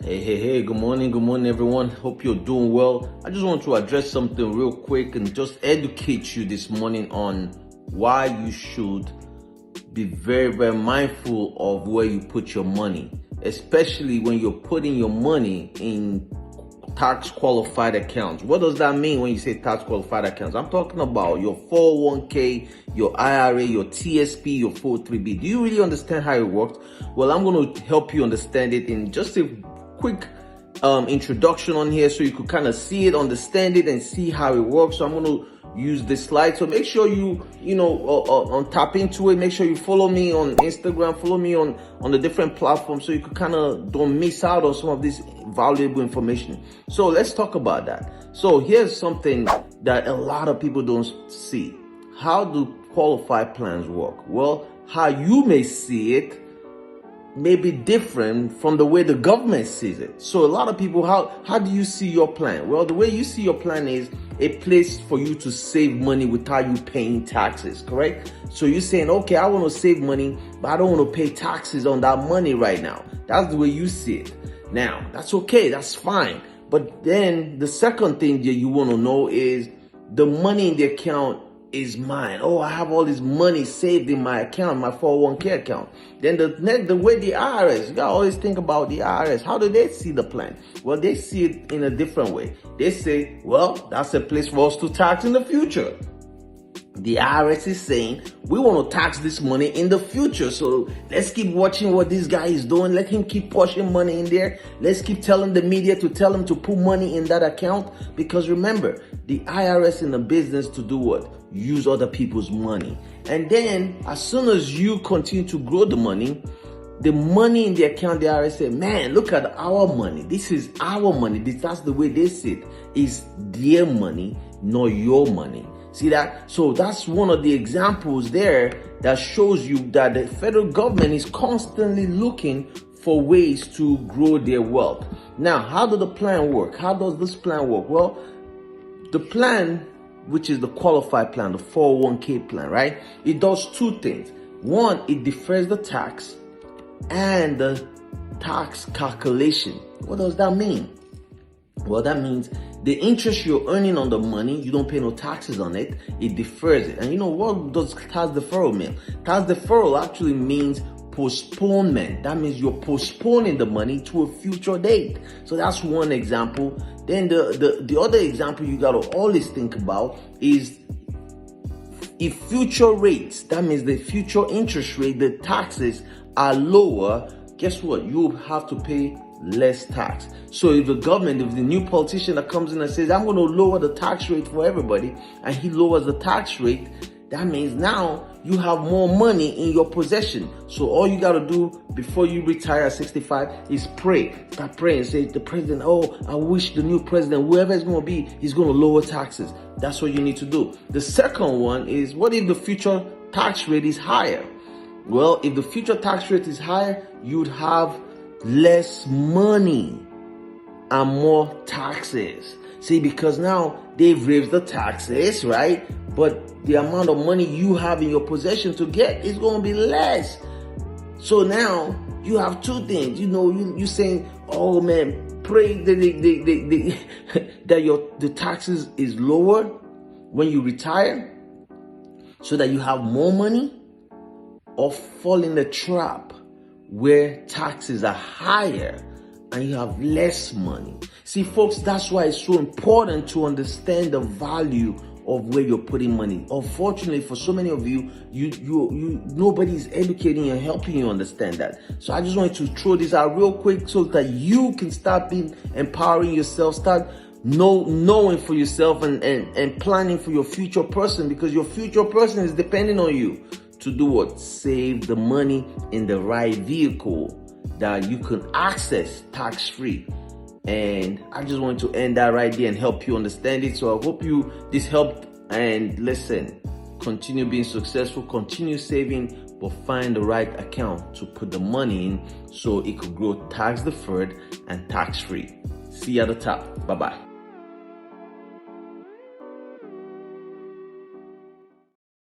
Hey, good morning, everyone. Hope you're doing well. I just want to address something real quick and just educate you this morning on why you should be very mindful of where you put your money, especially when you're putting your money in tax qualified accounts. What does that mean when you say tax qualified accounts? I'm talking about your 401k, your IRA, your TSP, your 403b. Do you really understand how it works? Well, I'm going to help you understand it in just a quick introduction on here so you could kind of see it, understand it, and see how it works. So I'm going to use this slide. So make sure you tap into it. Make sure you follow me on Instagram, follow me on the different platforms so you could kind of don't miss out on some of this valuable information. So let's talk about that. So here's something that a lot of people don't see. How do qualified plans work? Well, how you may see it may be different from the way the government sees it. So a lot of people, how do you see your plan? Well, the way you see your plan is a place for you to save money without you paying taxes, correct? So you're saying, okay, I want to save money, but I don't want to pay taxes on that money right now. That's the way you see it. Now, that's okay, that's fine. But then the second thing that you want to know is the money in the account is mine. Oh, I have all this money saved in my account, my 401k account. Then the way the IRS, you gotta always think about the IRS. How do they see the plan? Well, they see it in a different way. They say, well, that's a place for us to tax in the future. The IRS is saying, we want to tax this money in the future. So let's keep watching what this guy is doing. Let him keep pushing money in there. Let's keep telling the media to tell him to put money in that account. Because remember, the IRS in the business to do what? Use other people's money. And then as soon as you continue to grow the money in the account, the IRS say, man, look at our money. This is our money. That's the way they see it. It's their money, not your money. See that? So that's one of the examples there that shows you that the federal government is constantly looking for ways to grow their wealth. Now, how does the plan work? How does this plan work? Well, the plan, which is the qualified plan, the 401k plan, right? It does two things. One, it defers the tax and the tax calculation. What does that mean? Well, that means the interest you're earning on the money, you don't pay no taxes on it. It defers it. And you know what does tax deferral mean? Tax deferral actually means postponement. That means you're postponing the money to a future date. So that's one example. Then the other example you gotta always think about is if future rates, that means the future interest rate, the taxes are lower, guess what? You have to pay less tax. So if the government, if the new politician that comes in and says, I'm going to lower the tax rate for everybody, and he lowers the tax rate, that means now you have more money in your possession. So all you got to do before you retire at 65 is pray. Start praying. Say, the president, oh, I wish the new president, whoever it's going to be, he's going to lower taxes. That's what you need to do. The second one is, what if the future tax rate is higher? Well, if the future tax rate is higher, you'd have less money and more taxes. See, because now they've raised the taxes, right? But the amount of money you have in your possession to get is going to be less. So now you have two things. You know, you saying, oh man, pray that the taxes is lower when you retire so that you have more money, or fall in the trap where taxes are higher and you have less money. See, folks, that's why it's so important to understand the value of where you're putting money. Unfortunately, for so many of you, nobody's educating and helping you understand that. So I just wanted to throw this out real quick so that you can start empowering yourself, start knowing for yourself and planning for your future person, because your future person is depending on you to do what? Save the money in the right vehicle that you can access tax-free. And I just want to end that right there and help you understand it. So I hope this helped. And listen, continue being successful, continue saving, but find the right account to put the money in so it could grow tax deferred and tax-free. See you at the top. Bye-bye.